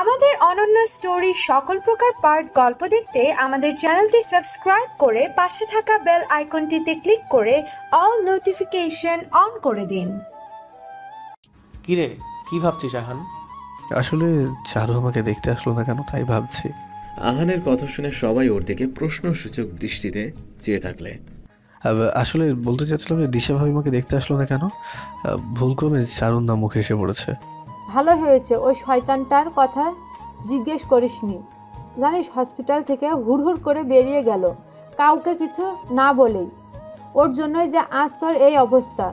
আমাদের অনন্য স্টোরি সকল প্রকার পার্ট গল্প দেখতে আমাদের চ্যানেলটি সাবস্ক্রাইব করে পাশে থাকা বেল আইকনটিতে ক্লিক করে অল নোটিফিকেশন অন করে দিন। কিরে, কি ভাবছিস আহান? আসলে চারু আমাকে দেখতে আসলো না কেন তাই ভাবছি। আহানের কথা শুনে সবাই ওর দিকে প্রশ্নসূচক দৃষ্টিতে চেয়ে থাকলে। আসলে বলতে চাচ্ছিলাম যে দিশা ভাবি আমাকে দেখতে আসলো না কেন, ভুলক্রমে চারুর নাম মুখে এসে পড়েছে। ভালো হয়েছে ওই শয়তানটার কথা জিজ্ঞেস করিসনি। জানিস হসপিটাল থেকে হুড়হুড় করে বেরিয়ে গেল কাউকে কিছু না বলেই। ওর জন্যই যে আজ তোর এই অবস্থা।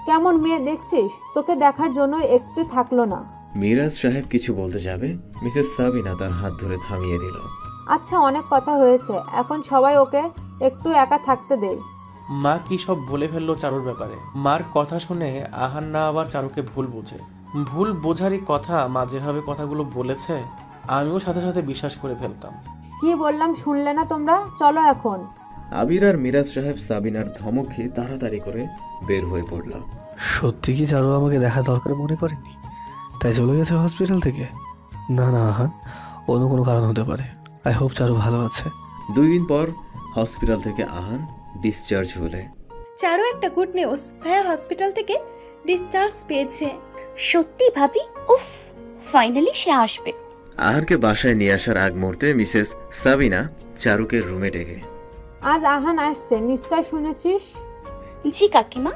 কেমন মেয়ে দেখছিস, তোকে দেখার জন্য একটু থাকলো না। মিরাজ সাহেব কিছু বলতে যাবে, মিসেস সাবিনা তার হাত ধরে থামিয়ে দিল। আচ্ছা, অনেক কথা হয়েছে, এখন সবাই ওকে একটু একা থাকতে দেয়। মা কি সব বলে ফেললো চারুর ব্যাপারে? মার কথা শুনে আহান না আবার চারুকে ভুল বোঝে। ভুল বোঝারই কথা মা যেভাবে কথাগুলো বলেছে আমিও সাথে সাথে বিশ্বাস করে ফেলতাম। কি বললাম শুনলে না তোমরা? চলো এখন। আবির আর মিরাজ সাহেব সাবিনার ধমক খেয়ে তাড়াতাড়ি করে বের হয়ে পড়ল। সত্যি কি চারু আমাকে দেখা দরকার মনে করেননি তাই চলে গেছে হসপিটাল থেকে? না না আহান, অন্য কোনো কারণ হতে পারে। আই হোপ চারু ভালো আছে। 2 দিন পর হসপিটাল থেকে আহান ডিসচার্জ হলে। চারু, একটা গুড নিউজ, ভাইয়া হসপিটাল থেকে ডিসচার্জ পেয়েছে। সত্যি ভাবি? উফ, ফাইনালি সে আসবে। আহানকে বাসায় নিয়ে আসার আগ মুহূর্তে মিসেস সাবিনা চারুকে রুমে ডেকে, আজ আহান আসছে, নিশ্চয় শুনেছিস? জি কাকিমা।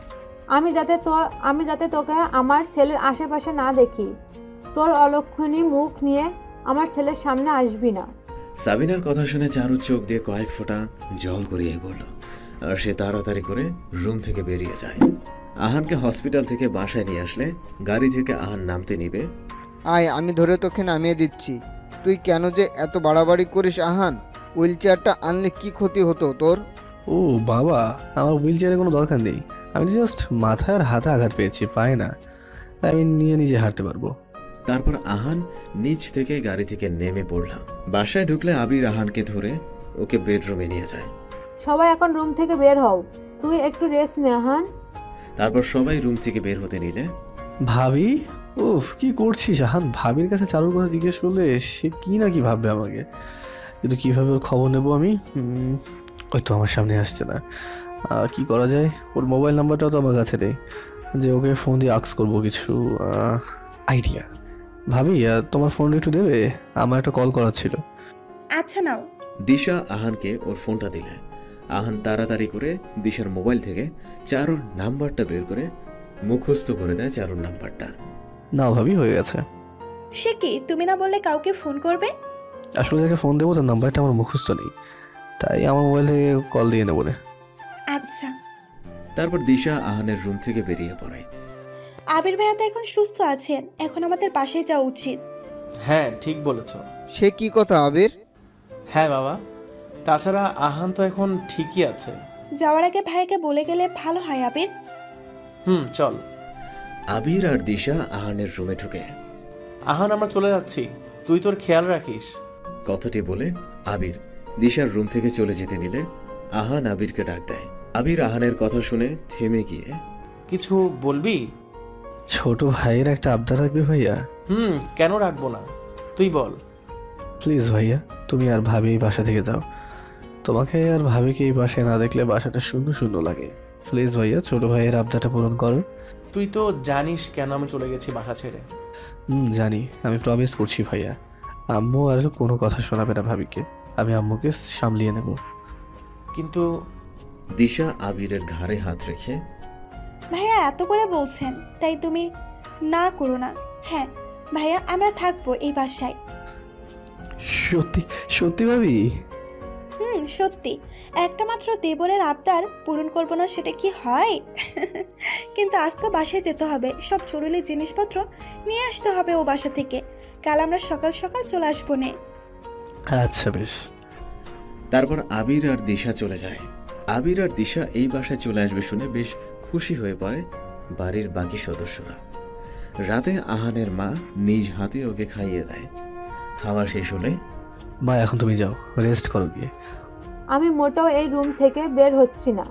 আমি যাতে তোকে আমার ছেলের আশেপাশে না দেখি। তোর অলক্ষণী মুখ নিয়ে আমার ছেলের সামনে আসবি না। সাবিনার কথা শুনে চারুর চোখ দিয়ে কয়েক ফোঁটা জল গড়িয়ে পড়ল আর সে তাড়াতাড়ি করে রুম থেকে বেরিয়ে যায়। আহানকে হসপিটাল থেকে বাসায় নিয়ে আসলে গাড়ি থেকে আহান নামতে নিবে। আয়, আমি ধরে তোকে নামিয়ে দিচ্ছি। তুই কেন যে এত বাড়াবাড়ি করিস আহান? হুইল চেয়ারটা আনলে কি ক্ষতি হতো তোর? ও বাবা, আমার হুইল চেয়ারে কোনো দরকার নেই। আমি জাস্ট মাথায় আর হাতে আঘাত পেয়েছি, পায় না। আমি নিজে হাঁটতে পারবো। তারপর আহান নিচ থেকে গাড়ি থেকে নেমে পড়ল। বাসায় ঢুকলে আবির আহানকে ধরে ওকে বেডরুমে নিয়ে যায়। সবাই এখন রুম থেকে বের হও, তুই একটু রেস্ট নে আহান। তারপর সবাই রুম থেকে বের হতে নিলে ভাবি, উফ কি করছিস আহান? ভাবির কাছে চারুর কথা জিজ্ঞেস করলে সে কি না কি ভাববে আমাকে, কিন্তু কীভাবে ওর খবর নেবো আমি? ওই তো আমার সামনে আসছে না, কি করা যায়? ওর মোবাইল নাম্বারটাও তো আমার কাছে নেই যে ওকে ফোন দিয়ে আক্স করবো কিছু। আইডিয়া, ভাবি তোমার ফোনটা একটু দেবে? আমার একটা কল করার ছিল। আচ্ছা নাও। দিশা আহানকে ওর ফোনটা দিলে। আহান তাড়াতাড়ি করে দিশার মোবাইল থেকে চারুর নাম্বারটা বের করে মুখস্থ করে দেয় চারুর নাম্বারটা। না ভাবি, হয়ে গেছে। সে কি, তুমি না বললে কাউকে ফোন করবে? আসলে যাকে ফোন দেবো তার নাম্বারটা আমার মুখস্থ নেই, তাই আমার মোবাইল থেকে কল দিয়ে নেবো রে। আচ্ছা। তারপর দিশা আহানের রুম থেকে বেরিয়ে পড়ে। আবির ভাইয়া তো এখন সুস্থ আছেন, এখন আমাদের বাসায় যাওয়া উচিত। হ্যাঁ, ঠিক বলেছ। সে কি কথা আবির? হ্যাঁ বাবা, তাছাড়া আহান তো এখন ঠিকই আছে। যাওয়ার আগে ভাইকে বলে গেলে ভালো হয় আবির। চল। আবির আর দিশা আহানের রুমে ঢুকে। আহান, আমরা চলে যাচ্ছি, তুই তোর খেয়াল রাখিস। কথাটি বলে আবির দিশার রুম থেকে চলে যেতে নিলে আহান আবিরকে ডাক দেয়। আবির আহানের কথা শুনে থেমে গিয়ে, কিছু বলবি? ছোট ভাইয়ের একটা আবদার রাখবে ভাইয়া? কেন রাখবো না, তুই বল। প্লিজ ভাইয়া, তুমি আর ভাবি এই বাসা থেকে যাও। তোমাকে আর ভাবিকে এই বাসায় না দেখলে বাসাটা শূন্য শূন্য লাগে। প্লিজ ভাইয়া, ছোট ভাইয়ের আবদারটা পূরণ করো। তুই তো জানিস কেন আমি চলে গেছি বাসা ছেড়ে। জানি, আমি প্রমিস করছি ভাইয়া, আম্মু আর কোনো কথা শোনাবে না ভাবিকে। আমি আম্মুকে সামলিয়ে নেব। কিন্তু দিশা আবিরের ঘাড়ে হাত রেখে, ভাইয়া এত করে বলছেন তাই তুমি না করো না। হ্যাঁ ভাইয়া, আমরা থাকবো এই বাসায়। সত্যি সত্যি ভাবি? সত্যি। একটা মাত্র দেবরের আবদার পূরণ করবো না সেটা কি হয়? কিন্তু আজ তো বাসায় যেতে হবে, সব জরুরি জিনিসপত্র নিয়ে আসতে হবে ও বাসা থেকে। কাল আমরা সকাল সকাল চলে আসবো নে। আচ্ছা বেশ। তারপর আবির আর দিশা চলে যায়। আবির আর দিশা এই বাসায় চলে আসবে শুনে বেশ খুশি হয়ে পড়ে বাড়ির বাকি সদস্যরা। রাতে আহানের মা নিজ হাতে ওকে খাইয়ে দেয়। খাওয়া শেষ হলে, মা এখন তুমি যাও, রেস্ট করো গিয়ে। আমি মোটেও এই রুম থেকে বের হচ্ছি না।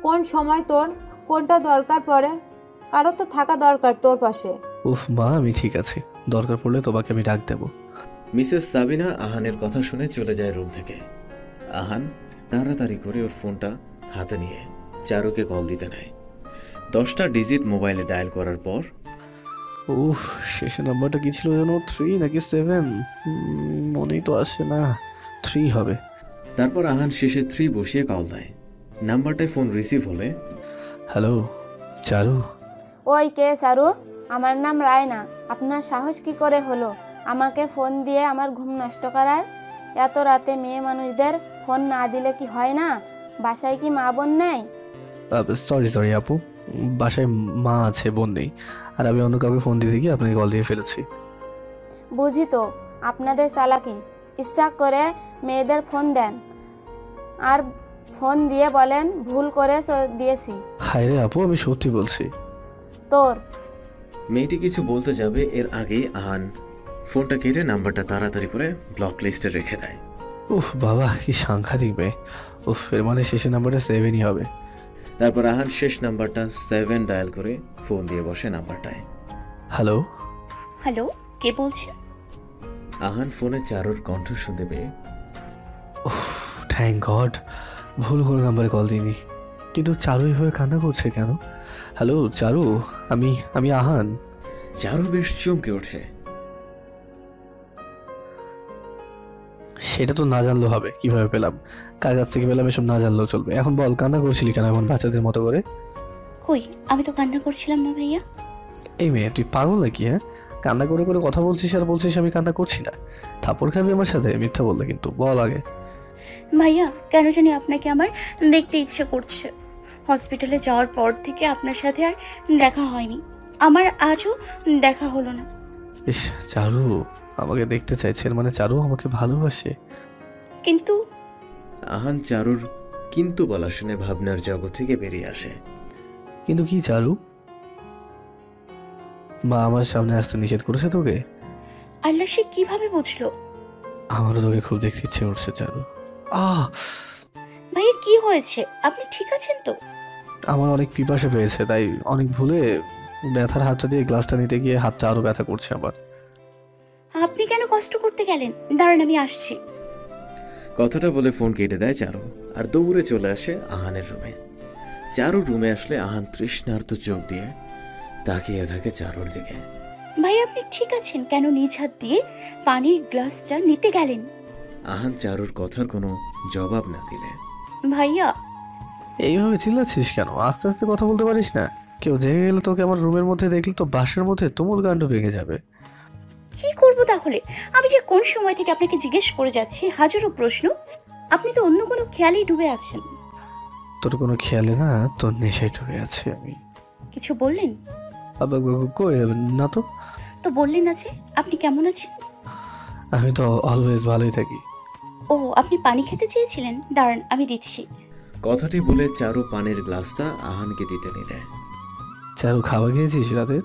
কোন সময় তোর কোনটা দরকার পড়ে কারো তো থাকা দরকার তোর পাশে। উফ মা, আমি ঠিক আছি, দরকার পড়লে তোমাকে আমি ডাক দেবো। মিসেস সাবিনা আহানের কথা শুনে চলে যায় রুম থেকে। আহান তাড়াতাড়ি করে ওর ফোনটা হাতে নিয়ে চারুকে কল দিতে নেয়। 10টা ডিজিট মোবাইলে ডায়াল করার পর উফ, শেষে নাম্বারটা কি ছিল যেন, 3 নাকি 7? মনেই তো আসে না, 3 হবে। তারপর আহান শেষে 3 বসিয়ে কল দেয়। নাম্বারটায় ফোন রিসিভ হলে, হ্যালো চারু। ওই কে সারু? আমার নাম রায়না। আপনার সাহস কি করে হলো আমাকে ফোন দিয়ে আমার ঘুম নষ্ট করার? এত রাতে মেয়ে মানুষদের ফোন না দিলে কি হয় না? বাসায় কি মা বোন নেই? সরি আপু, বাসায় মা আছে, বোন নেই, আর আমি অন্য কাউকে ফোন দিতে গিয়ে আপনাকে কল দিয়ে ফেলেছি। বুঝি তো আপনাদের চালাকি। ইচ্ছা করে মেয়েদের ফোন দেন আর ফোন দিয়ে বলেন ভুল করে দিয়েছি। হায় রে আপু, আমি সত্যি বলছি। তোর মেয়েটি কিছু বলতে যাবে এর আগেই আহান ফোনটা কেটে নাম্বারটা তাড়াতাড়ি করে ব্লক লিস্টে রেখে দেয়। উফ বাবা, কি সাংঘাতিক মেয়ে। উফ, এর মানে শেষের নাম্বারটা 7ই হবে। তারপর আহান শেষ নাম্বারটা 7 ডায়াল করে ফোন দিয়ে বসে নাম্বারটায়। হ্যালো। হ্যালো, কে বলছেন? আহান ফোনে চারুর কণ্ঠ শুনতে পেয়ে, উফ থ্যাংক গড, ভুল কোনো নাম্বারে কল দিইনি। কিন্তু চারু এইভাবে কান্না করছে কেন? হ্যালো চারু, আমি আহান। চারু বেশ চমকে উঠছে। সেটা তো না জানলেও হবে, কিভাবে পেলাম, কার কাছ থেকে পেলাম, এসব না জানলেও চলবে। এখন বল, কান্না করছিলি কেন এমন বাচ্চাদের মতো করে? কই, আমি তো কান্না করছিলাম না ভাইয়া। এই মেয়ে, তুই পাগল নাকি? হ্যাঁ, কান্না করে করে কথা বলছিস আর বলছিস আমি কান্না করছি না। থাপড় খাবি আমার সাথে? মিথ্যা বললে কিন্তু, বল আগে। ভাইয়া, কেন জানি আপনাকে আমার দেখতে ইচ্ছে করছে। হসপিটালে যাওয়ার পর থেকে আপনার সাথে আর দেখা হয়নি, আমার আজও দেখা হলো না। ইস, চারু আমাকে দেখতে চাইছে, মানে চারু আমাকে ভালোবাসে। কিন্তু আহান চারুর কিন্তু বলা শুনে ভাবনার জগৎ থেকে বেরিয়ে আসে। কিন্তু কি চারু? মা আমার সামনে আসতে নিষেধ করেছে তোকে? আল্লাহ, সে কিভাবে বুঝলো? আমারও তোকে খুব দেখতে ইচ্ছে করছে চারু। ভাইয়া, কি হয়েছে? আপনি ঠিক আছেন তো? আমার অনেক পিপাসা পেয়েছে, তাই অনেক ভুলে ব্যথার হাতটা দিয়ে গ্লাসটা নিতে গিয়ে হাতটা আরো ব্যথা করছে আমার। আপনি কেন কষ্ট করতে গেলেন? দাঁড়ান, আমি আসছি। কথাটা বলে ফোন কেটে দেয় চারু আর দৌড়ে চলে আসে আহানের রুমে। চারু রুমে আসলে আহান তৃষ্ণার্ত চোখ দিয়ে তাকিয়ে থাকে চারুর দিকে। ভাই, আপনি ঠিক আছেন? কেন নিজ হাত দিয়ে পানির গ্লাসটা নিতে গেলেন? আহান চারুর কথার কোনো জবাব না দিলে, ভাইয়া, এইভাবে চিল্লাচ্ছিস কেন? আস্তে আস্তে কথা বলতে পারিস না? কেউ জেগে গেলে তোকে আমার রুমের মধ্যে দেখলে তো বাসার মধ্যে তুমুল কাণ্ড ভেঙে যাবে। কি করব তাহলে? আমি যে কোন সময় থেকে আপনাকে জিজ্ঞেস করে যাচ্ছি হাজারো প্রশ্ন, আপনি তো অন্য কোনো খেয়ালেই ডুবে আছেন। তোর কোনো খেয়ালে না, তোর নেশায় ডুবে আছি আমি। কিছু বললেন? কই না তো। তো বললেন না যে আপনি কেমন আছেন। আমি তো অলওয়েজ ভালোই থাকি। ও, আপনি পানি খেতে চেয়েছিলেন? দাঁড়ান, আমি দিচ্ছি। কথাটি বলে চারু পানির গ্লাসটা আহানকে দিতে নিলে। চারু, খাবার খেয়েছিস রাতের?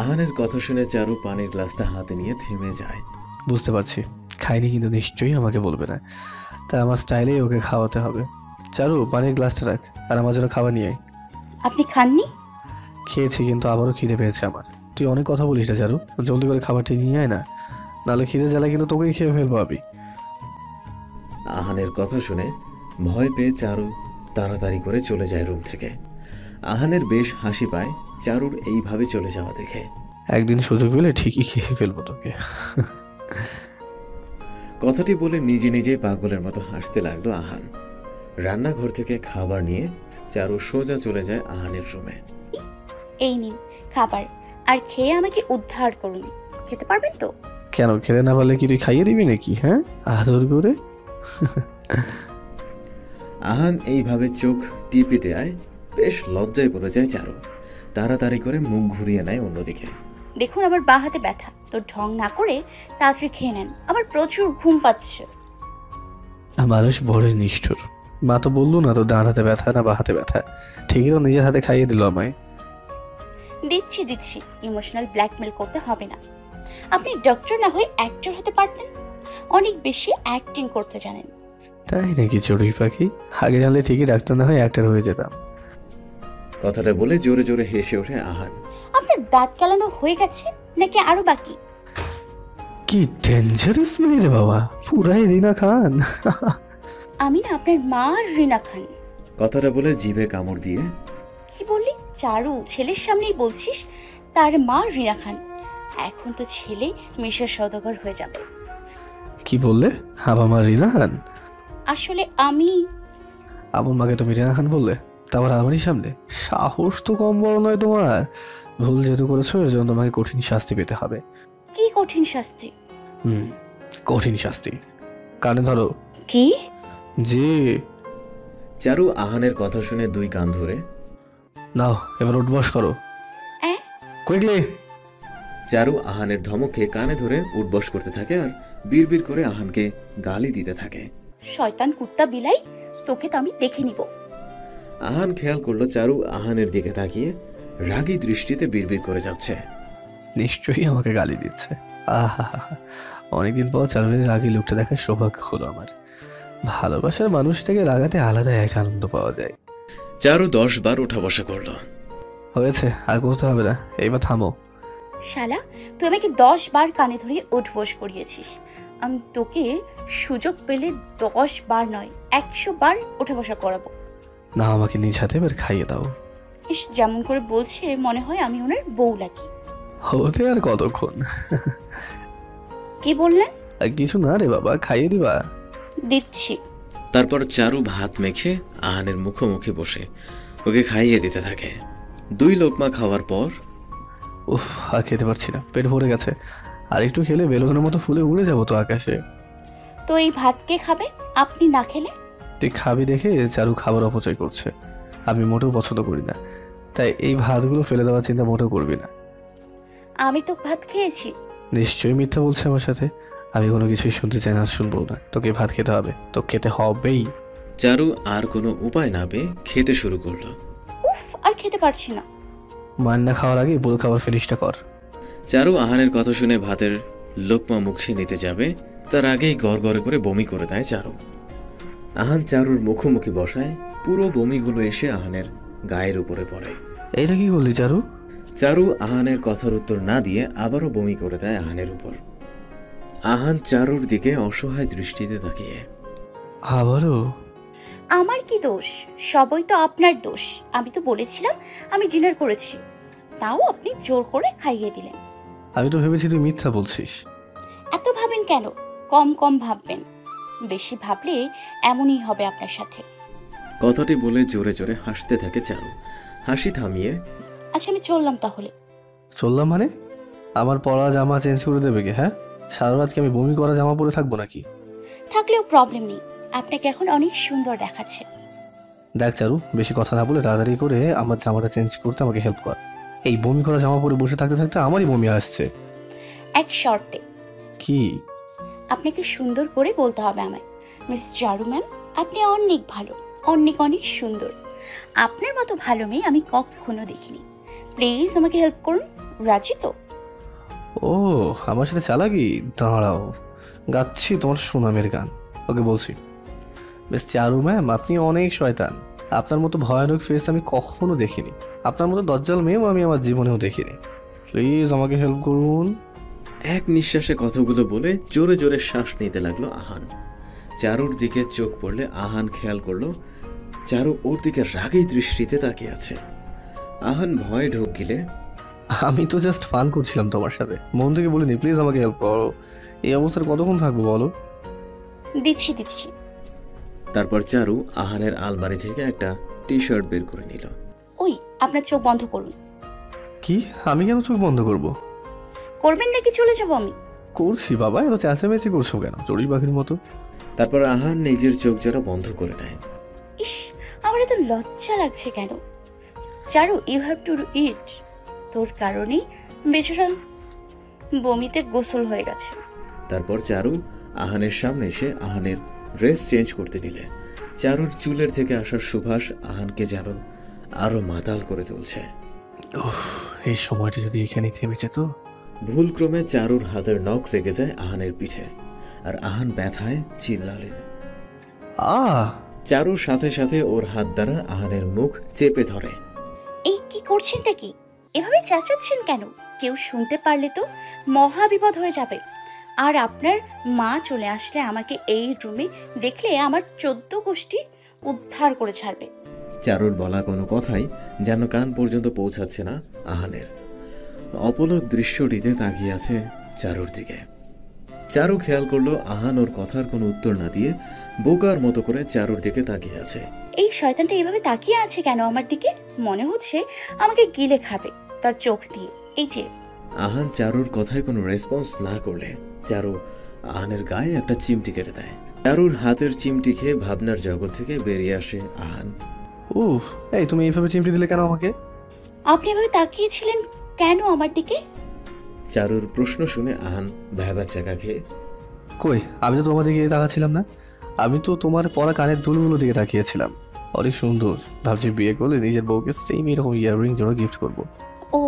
আহানের কথা শুনে চারু পানির গ্লাসটা হাতে নিয়ে থেমে যায়। বুঝতে পারছি, খাইনি, কিন্তু নিশ্চয়ই আমাকে বলবে না, তাই আমার স্টাইলেই ওকে খাওয়াতে হবে। চারু, পানির গ্লাসটা রাখ আর আমার জন্য খাবার নিয়ে আয়। আপনি খাননি? খেয়েছি, কিন্তু আবারও খিদে পেয়েছে আমার। তুই অনেক কথা বলিস না চারু, জলদি করে খাবারটি নিয়ে আয় না, নাহলে খিদে জ্বালায় কিন্তু তোকেই খেয়ে ফেলবো আমি। আহানের কথা শুনে ভয় পেয়ে চারু তাড়াতাড়ি করে চলে যায় রুম থেকে। আহানের বেশ হাসি পায় চারুর এইভাবে চলে যাওয়া দেখে। একদিন সুযোগ পেলে ঠিকই খেয়ে ফেলবো তোকে। কথাটি বলে নিজে নিজেই পাগলের মতো হাসতে লাগলো আহান। রান্নাঘর থেকে খাবার নিয়ে চারু সোজা চলে যায় আহানের রুমে। এই নিন খাবার, আর খেয়ে আমাকে উদ্ধার করুন। খেতে পারবেন তো? কেন, খেতে না পারলে কি তুই খাইয়ে দিবি নাকি? হ্যাঁ, আদর করে। আহান এইভাবে চোখ টিপে দেয়, বেশ লজ্জায় পড়ে যায় চারু। তাড়াতাড়ি করে মুখ ঘুরিয়ে নেয় অন্যদিকে। দেখুন, আমার বাঁ হাতে ব্যথা, তো ঢং না করে তাড়াতাড়ি খেয়ে নেন, আমার প্রচুর ঘুম পাচ্ছে। মানুষ বড়ই নিষ্ঠুর। মা তো বললো না তো ডান হাতে ব্যথা না বা হাতে ব্যথা, ঠিকই তো নিজের হাতে খাইয়ে দিল আমায়। দিচ্ছি, ইমোশনাল ব্ল্যাকমেল করতে হবে না। আপনি ডক্টর না হয়ে অ্যাক্টর হতে পারতেন, অনেক বেশি অ্যাক্টিং করতে জানেন। তাই নাকি চড়ুই পাখি? আগে জানলে ঠিকই ডাক্তার না হয়ে অ্যাক্টর হয়ে যেতাম। কথাটা বলে জোরে জোরে হেসে ওঠে আহান। আপনার দাঁত কেলানো হয়ে গেছে নাকি আরো বাকি? কি ডেঞ্জারাস মেয়ে রে বাবা, পুরাই রিনা খান। আমি না আপনার মা রিনা খান। কথাটা বলে জিভে কামড় দিয়ে কি বললি? চারু, ছেলের সামনেই বলছিস তার মা রিনা খান? এখন তো ছেলে মিশর সওদাগর হয়ে যাবে। কি বললে? আমার মা রিনা খান? আসলে আমি আমার মাকে তুমি রিনা খান বললে, তারপর আমারই সামনে? সাহস তো কম বড় নয় তোমার। ভুল যেহেতু করেছো এর জন্য তোমাকে কঠিন শাস্তি পেতে হবে। কি কঠিন শাস্তি? কঠিন শাস্তি। কানে ধরো। কি? জি। চারু আহানের কথা শুনে দুই কান ধরে, নাও এবার উঠবস করো কুইকলি। চারু আহানের ধমকে কানে ধরে উঠবস করতে থাকে আর বিড়বিড় করে আহানকে গালি দিতে থাকে। শয়তান কুত্তা বিলাই, তোকে তো আমি দেখে নিব। আহান খেয়াল করলো চারু আহানের দিকে তাকিয়ে রাগী দৃষ্টিতে বিড়বিড় করে যাচ্ছে। নিশ্চয়ই আমাকে গালি দিচ্ছে। আহা, অনেকদিন পর চারুর রাগী লোকটা দেখার সৌভাগ্য হলো আমার। ভালোবাসার মানুষটাকে রাগাতে আলাদা একটা আনন্দ পাওয়া যায়। চারু 10 বার ওঠা বসা করলো। হয়েছে, আর করতে হবে না, এইবার থামো। শালা, তুই আমাকে 10 বার কানে ধরে উঠবোস করিয়েছিস। আমি তোকে সুযোগ পেলে 10 বার নয় 100 বার উঠে বসা করাবো। না, আমাকে নিজ হাতে এবার খাইয়ে দাও। ইস, যেমন করে বলছে মনে হয় আমি ওনার বউ লাগি। হতে আর কতক্ষণ? কি বললেন? কিছু না রে বাবা, খাইয়ে দিবা? দিচ্ছি। তারপর চারু ভাত মেখে আহানের মুখোমুখি বসে ওকে খাইয়ে দিতে থাকে। 2 লোকমা খাওয়ার পর, উফ, আর খেতে পারছি না, পেট ভরে গেছে। আর একটু খেলে বেলুনের মতো ফুলে উড়ে যাবো তো আকাশে। তো এই ভাত কে খাবে আপনি না খেলে? তুই খাবি দেখে চারু খাবার অপচয় করছে, আমি মোটেও পছন্দ করি না। তাই এই ভাতগুলো ফেলে দেওয়ার চিন্তা মোটেও করবি না। আমি তো ভাত খেয়েছি। নিশ্চয়ই মিথ্যা বলছে আমার সাথে। আমি কোনো কিছুই শুনতে চাই না, শুনবো না। তোকে ভাত খেতে হবে, তো খেতে হবেই। চারু আর কোনো উপায় না পেয়ে খেতে শুরু করলো। উফ, আর খেতে পারছি না। মান্না খাওয়ার আগে পুরো খাবার ফিনিশটা কর। চারু আহানের কথা শুনে ভাতের লোকমা মুখে নিতে যাবে, তার আগেই গড়গড়ে করে বমি করে দেয় চারু। আহান চারুর মুখোমুখি বসায়, পুরো বমিগুলো এসে আহানের গায়ের উপরে পড়ে। এইটা কি করলি চারু? চারু আহানের কথার উত্তর না দিয়ে আবারও বমি করে দেয় আহানের উপর। আহান চারুর দিকে অসহায় দৃষ্টিতে তাকিয়ে, আবারও? আমার কি দোষ? সবই তো আপনার দোষ। আমি তো বলেছিলাম আমি ডিনার করেছি, তাও আপনি জোর করে খাইয়ে দিলেন। আমি তো ভেবেছি তুই মিথ্যা বলছিস। এত ভাবেন কেন? কম কম ভাববেন, বেশি ভাবলে এমনই হবে আপনার সাথে। কথাটি বলে জোরে জোরে হাসতে থাকে চারু। হাসি থামিয়ে, আচ্ছা আমি চললাম তাহলে। চললাম মানে? আমার পরা জামা চেঞ্জ করে দেবে কি? হ্যাঁ, সারা রাত কি আমি বমি করা জামা পরে থাকবো নাকি? থাকলেও প্রবলেম নেই, আপনাকে এখন অনেক সুন্দর দেখাচ্ছে। দেখ চারু, বেশি কথা না বলে তাড়াতাড়ি করে আমার জামাটা চেঞ্জ করতে আমাকে হেল্প কর। এই বমি করা জামা পরে বসে থাকতে থাকতে আমারই বমি আসছে। এক শর্তে। কি? আপনাকে সুন্দর করে বলতে হবে আমায়, মিস চারু ম্যাম আপনি অনেক ভালো, অনেক অনেক সুন্দর। আপনার মতো ভালো মেয়ে আমি কখনো দেখিনি। প্লিজ আমাকে হেল্প করুন, রাজি তো? ও, আমার সাথে চালাকি? দাঁড়াও, গাচ্ছি তোমার সুনামের গান। ওকে বলছি, বেশ চারু ম্যাম আপনি অনেক শয়তান। আপনার মতো ভয়ানক ফেস আমি কখনো দেখিনি। আপনার মতো দজ্জাল মেয়েও আমি আমার জীবনেও দেখিনি। প্লিজ আমাকে হেল্প করুন। এক নিঃশ্বাসে কথাগুলো বলে জোরে জোরে শ্বাস নিতে লাগলো আহান। চারুর দিকে চোখ পড়লে আহান খেয়াল করলো চারু ওর দিকে রাগী দৃষ্টিতে তাকিয়ে আছে। আহান ভয়ে ঢোক গিলে, আমি তো জাস্ট ফান করছিলাম তোমার সাথে, মন থেকে বলিনি। প্লিজ আমাকে হেল্প করো। এই অবস্থার কতক্ষণ থাকবো বলো? দিচ্ছি দিচ্ছি। তারপর চারু আহানের আলমারি থেকে একটা টি-শার্ট বের করে নিল। ওই, আপনার চোখ বন্ধ করুন। কি? আমি কেন চোখ বন্ধ করব? করবেন নাকি চলে যাবো আমি? করছি বাবা, এত চেঁচামেচি করছো কেন চড়ুই পাখির মতো? তারপর আহান নিজের চোখ জোড়া বন্ধ করে নেয়। ইস, আমার এত লজ্জা লাগছে কেন? চারু, ইউ হ্যাভ টু ইট। তোর কারণেই বেচারা বমিতে গোসল হয়ে গেছে। তারপর চারু আহানের সামনে এসে আহানের ড্রেস চেঞ্জ করতে নিলে চারুর চুলের থেকে আসার সুবাস আহানকে যেন আরো মাতাল করে তুলছে। এই সময়টা যদি এখানেই থেমে যেত। ভুলক্রমে চারুর হাতের নখ লেগে যায় আহানের পিঠে, আর আহান ব্যথায় চিল্লালেন। আহ! চারুর সাথে সাথে ওর হাত দ্বারা আহানের মুখ চেপে ধরে। এই কি করছেনটা কি? এভাবে চেঁচাচ্ছেন কেন? কেউ শুনতে পারলে তো মহা বিপদ হয়ে যাবে। আর আপনার মা চলে আসলে আমাকে এই রুমে দেখলে আমার 14 গোষ্ঠী উদ্ধার করে ছাড়বে। চারুর বলা কোনো কথাই যেন কান পর্যন্ত পৌঁছাচ্ছে না আহানের। অপলক দৃশ্যটিতে তাকিয়ে আছে চারুর দিকে। চারু খেয়াল করলো আহান ওর কথার কোনো উত্তর না দিয়ে বোকার মতো করে চারুর দিকে তাকিয়ে আছে। এই শয়তানটা এইভাবে তাকিয়ে আছে কেন আমার দিকে? মনে হচ্ছে আমাকে গিলে খাবে তার চোখ দিয়ে। এই যে আহান চারুর কথায় কোনো রেসপন্স না করলে চারু আহানের গায়ে একটা চিমটি কেটে দেয়। চারুর হাতের চিমটি খেয়ে ভাবনার জগৎ থেকে বেরিয়ে আসে আহান। উফ, এই তুমি এইভাবে চিমটি দিলে কেন আমাকে? আপনি এভাবে তাকিয়েছিলেন কেন আমার দিকে? চারুর প্রশ্ন শুনে আহান ভ্যাবা চাকা খেয়ে, কই, আমি তো তোমার দিকে তাকাচ্ছিলাম না। আমি তো তোমার পরা কানের দুলগুলো দিকে তাকিয়েছিলাম। অনেক সুন্দর, ভাবছি বিয়ে করলে নিজের বউকে সেম এরকম ইয়াররিং জোড়া গিফট করবো। ও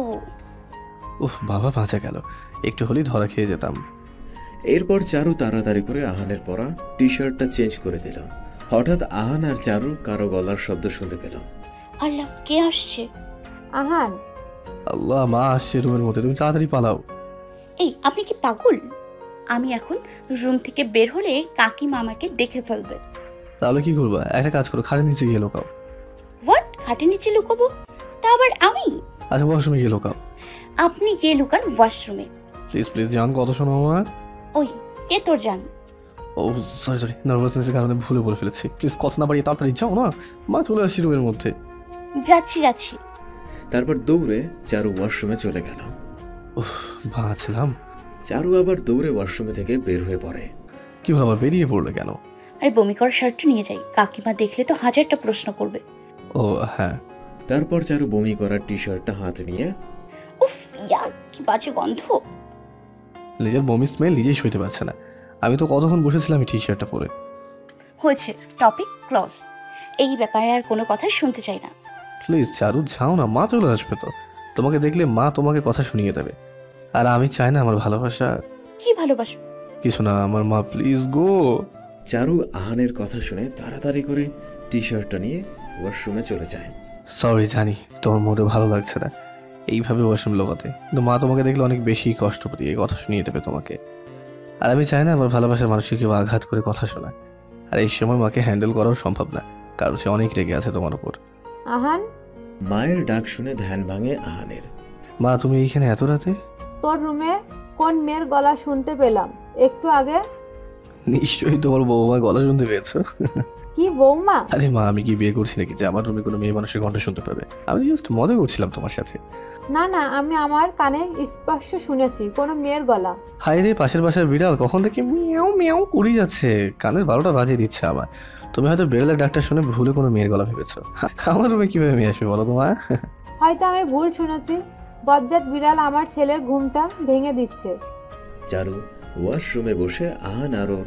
উফ বাবা, বাঁচা গেল, একটু হলেই ধরা খেয়ে যেতাম। এরপর চারু তাড়াতাড়ি করে আহানের পরা টি শার্টটা চেঞ্জ করে দিল। হঠাৎ আহান আর চারু কারো গলার শব্দ শুনতে পেল। আল্লাহ, কে আসছে? আহান, আল্লাহ, মা আসছে রুমের মধ্যে, তুমি তাড়াতাড়ি পালাও। এই আপনি কি পাগল? আমি এখন রুম থেকে বের হলে কাকিমা আমাকে দেখে ফেলবে। তাহলে কি করবা? একটা কাজ করো, খাটের নিচে গিয়ে লোকাও। হোয়াট? খাটের নিচে লুকাবো? তা আবার আমি? আচ্ছা, ওয়াশরুমে গিয়ে লোকাও। আপনি গিয়ে লুকান ওয়াশরুমে। প্লিজ প্লিজ, জান কথা শোনো আমার। ওই কে তোর জান? ও সরি, নার্ভাসনেসের কারণে ভুলে বলে ফেলেছি। প্লিজ কথা না বাড়িয়ে তাড়াতাড়ি যাও না, মা চলে আসছি রুমের মধ্যে। যাচ্ছি। তারপর দৌড়ে চারু ওয়াশরুমে চলে গেল। উফ, বাঁচলাম। চারু আবার দৌড়ে ওয়াশরুমে থেকে বের হয়ে পড়ে। কি হলো, আবার বেরিয়ে পড়লে কেন? আরে বমি করার শার্টটা নিয়ে যাই, কাকিমা দেখলে তো 1000টা প্রশ্ন করবে। ও হ্যাঁ। তারপর চারু বমি করার টি শার্টটা হাতে নিয়ে, উফ ইয়া, কি বাজে গন্ধ। নিজের বমি স্মেল নিজেই সইতে পারছে না। আমি তো কতক্ষণ বসেছিলাম এই টি শার্টটা পরে। হয়েছে, টপিক ক্লোজ। এই ব্যাপারে আর কোনো কথা শুনতে চাই না। প্লিজ চারু, যাও না, মা চলে আসবে তো। তোমাকে দেখলে মা তোমাকে কথা শুনিয়ে দেবে। আর আমি চাই না আমার ভালোবাসা। কি ভালোবাসো? কিছু না, আমার মা, প্লিজ গো। চারু আহানের কথা শুনে তাড়াতাড়ি করে টি শার্টটা নিয়ে ওয়াশরুমে চলে যায়। সরি, জানি তোমার মোটেও ভালো লাগছে না এইভাবে ওয়াশরুম লোকাতে, কিন্তু মা তোমাকে দেখলে অনেক বেশি কষ্ট পেয়ে কথা শুনিয়ে দেবে তোমাকে। আর আমি চাই না আমার ভালোবাসার মানুষকে কেউ আঘাত করে কথা শোনায়। আর এই সময় মাকে হ্যান্ডেল করাও সম্ভব না, কারণ সে অনেক রেগে আছে তোমার উপর। আহান, মায়ের ডাক শুনে ধ্যান ভাঙে আহানের। মা, তুমি এইখানে এত রাতে? তোর রুমে কোন মেয়ের গলা শুনতে পেলাম একটু আগে। নিশ্চয়ই তোমার বৌমা গলা শুনতে পেয়েছো। কি বৌমা? আরে মা, আমি কি বিয়ে করছি নাকি যে আমার রুমে কোনো মেয়ে মানুষের কণ্ঠ শুনতে পাবে? আমি জাস্ট মজা করছিলাম তোমার সাথে। না না, আমি আমার কানে স্পষ্ট শুনেছি কোনো মেয়ের গলা। হায় রে, পাশের বাসার বিড়াল কখন থেকে মিয়াও মিয়াও করে যাচ্ছে, কানের 12টা বাজিয়ে দিচ্ছে আমার। তুমি হয়তো বিড়ালের ডাক্তার শুনে ভুলে কোনো মেয়ের গলা ভেবেছো। আমার রুমে কিভাবে মেয়ে আসবে বলো তোমার? হয়তো আমি ভুল শুনেছি। বজ্জাত বিড়াল আমার ছেলের ঘুমটা ভেঙে দিচ্ছে। চারু ওয়াশরুমে বসে আহান আর ওর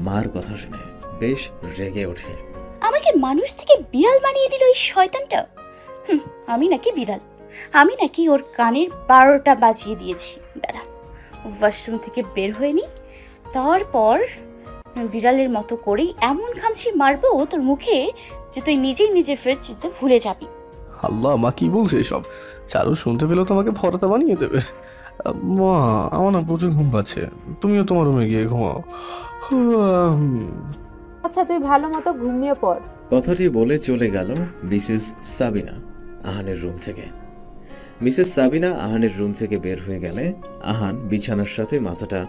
মার কথা শুনে বেশ রেগে ওঠে। আমাকে মানুষ থেকে বিড়াল বানিয়ে দিল এই শয়তানটা। আমি নাকি বিড়াল? আমি নাকি ওর কানের 12টা বাজিয়ে দিয়েছি? দাঁড়া, ওয়াশরুম থেকে বের হয়ে নি, তারপর বিড়ালের মতো করেই এমন খামচি মারবো তোর মুখে যে তুই নিজেই নিজের ফেস চিনতে ভুলে যাবি। আল্লাহ, মা কি বলছে এসব? চারু শুনতে পেলেও তোমাকে ভরতা বানিয়ে দেবে। মা, আমার না প্রচুর ঘুম পাচ্ছে, তুমিও তোমার রুমে গিয়ে ঘুমাও। আচ্ছা, তুই ভালো মতো ঘুমিয়ে পড়। কথাটি বলে চলে গেল মিসেস সাবিনা আহানের রুম থেকে। মিসেস সাবিনা আহানের রুম থেকে বের হয়ে গেলে আহান বিছানার সাথে মাথাটা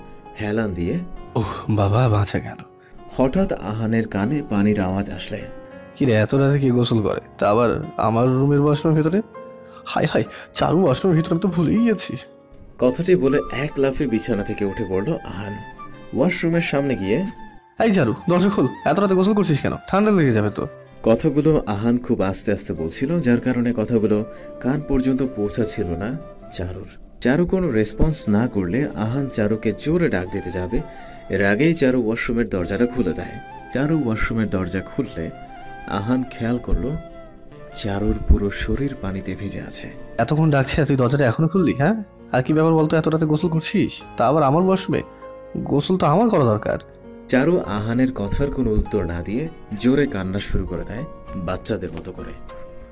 হেলান দিয়ে, ওহ বাবা, বাঁচা গেল। হঠাৎ আহানের কানে পানির আওয়াজ আসলে। কি রে, এত রাতে কি গোসল করে, তা আবার আমার রুমের ওয়াশরুমের ভিতরে? হাই হাই, চারু ওয়াশরুমের ভিতরে, আমি তো ভুলেই গেছি। কথাটি বলে এক লাফে বিছানা থেকে উঠে পড়ল আহান। ওয়াশরুমের সামনে গিয়ে, এই চারু, দরজা খোল, এত রাতে গোসল করছিস কেন? ঠান্ডা লেগে যাবে তো। কথাগুলো আহান খুব আস্তে আস্তে বলছিল, যার কারণে কথাগুলো কান পর্যন্ত পৌঁছাচ্ছিল না চারুর। চারু কোনো রেসপন্স না করলে আহান চারুকে জোরে ডাক দিতে যাবে, এর আগেই চারু ওয়াশরুমের দরজাটা খুলে দেয়। চারু ওয়াশরুমের দরজা খুললে আহান খেয়াল করলো চারুর পুরো শরীর পানিতে ভিজে আছে। এতক্ষণ ডাকছে, তুই দরজাটা এখনো খুললি? হ্যাঁ, আর কি ব্যাপার বলতো, এত রাতে গোসল করছিস, তা আবার আমার ওয়াশরুমে? গোসল তো আমার করা দরকার। চারু আহানের কথার কোনো উত্তর না দিয়ে জোরে কান্না শুরু করে দেয় বাচ্চাদের মতো করে।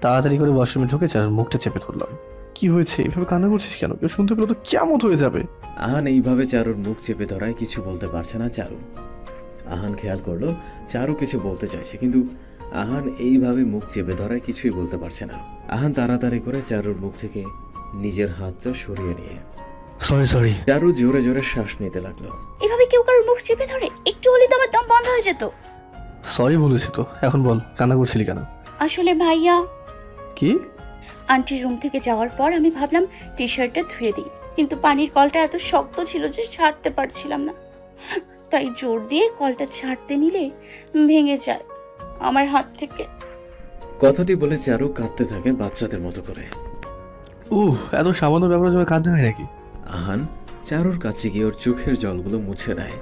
তাড়াতাড়ি করে ওয়াশরুমে ঢুকে চারুর মুখটা চেপে ধরলাম। কি হয়েছে? এইভাবে কান্না করছিস কেন? কেউ শুনতে পেলে তো কেমন হয়ে যাবে। আহান এইভাবে চারুর মুখ চেপে ধরায় কিছু বলতে পারছে না চারু। আহান খেয়াল করলো চারু কিছু বলতে চাইছে, কিন্তু আহান এইভাবে মুখ চেপে ধরায় কিছুই বলতে পারছে না। আহান তাড়াতাড়ি করে চারুর মুখ থেকে নিজের হাতটা সরিয়ে নিয়ে সরি। চারু জোরে জোরে শ্বাস নিতে লাগলো। এভাবে কেউ কারোর মুখ চেপে ধরে? একটু হলে তো আমার দম বন্ধ হয়ে যেত। সরি বলেছি তো, এখন বল কান্না করছিলি কেন? আসলে ভাইয়া, কি? আন্টির রুম থেকে যাওয়ার পর আমি ভাবলাম টি শার্টটা ধুয়ে দিই, কিন্তু পানির কলটা এত শক্ত ছিল যে ছাড়তে পারছিলাম না। তাই জোর দিয়ে কলটা ছাড়তে নিলে ভেঙে যায় আমার হাত থেকে। কথাটি বলে চারু কাঁদতে থাকে বাচ্চাদের মতো করে। এত সামান্য ব্যাপারের জন্য কাঁদতে হয় নাকি? আহান চারুর কাছে গিয়ে ওর চোখের জলগুলো মুছে দেয়।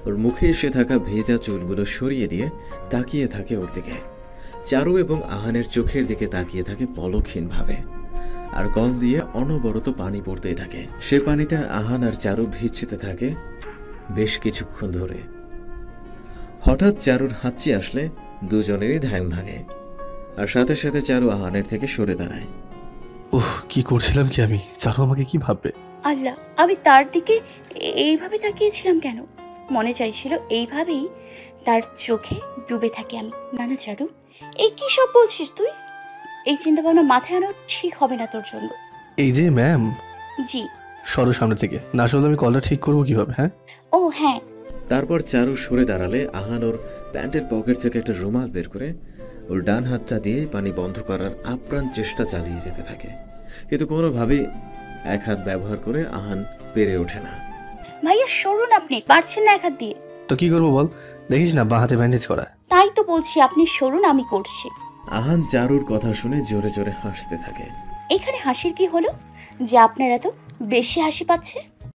ওর মুখে এসে থাকা ভেজা চুলগুলো সরিয়ে দিয়ে তাকিয়ে থাকে ওর দিকে। চারু এবং আহানের চোখের দিকে তাকিয়ে থাকে পলকহীনভাবে, আর কল দিয়ে অনবরত পানি পড়তেই থাকে। সে পানিতে আহান আর চারু ভিজতে থাকে বেশ কিছুক্ষণ ধরে। হঠাৎ চারুর হাঁচি আসলে দুজনেরই ধ্যান ভাঙে, আর সাথে সাথে চারু আহানের থেকে সরে দাঁড়ায়। কি করছিলাম কি আমি? চারু আমাকে কি ভাববে? আল্লাহ, আমি তার দিকে এইভাবে তাকিয়েছিলাম কেন? মনে চাইছিল এইভাবেই তার চোখে ডুবে থাকি আমি। না চারু, এই কি সব বলছিস তুই? এই চিন্তা ভাবনা মাথায় আনো ঠিক হবে না তোর জন্য। এই যে ম্যাম। জি। সরো সামনে থেকে, না শুনলে আমি কলটা ঠিক করবো কিভাবে? হ্যাঁ ও হ্যাঁ। তারপর চারু সরে দাঁড়ালে আহান ওর প্যান্টের পকেট থেকে একটা রুমাল বের করে ওর ডান হাতটা দিয়ে পানি বন্ধ করার আপ্রাণ চেষ্টা চালিয়ে যেতে থাকে, কিন্তু কোনোভাবেই এক হাত ব্যবহার করে আহান পেরে ওঠে না। ভাইয়া সরুন, আপনি পারছেন না এক হাত দিয়ে। তো কি করবো বল? দেখিস না বাঁ হাতে ব্যান্ডেজ করা। তাই তো বলছি, আপনি সরুন, আমি করছি। আহান চারুর কথা শুনে জোরে জোরে হাসতে থাকে। এখানে হাসির কি হলো যে আপনার এত বেশি হাসি পাচ্ছে?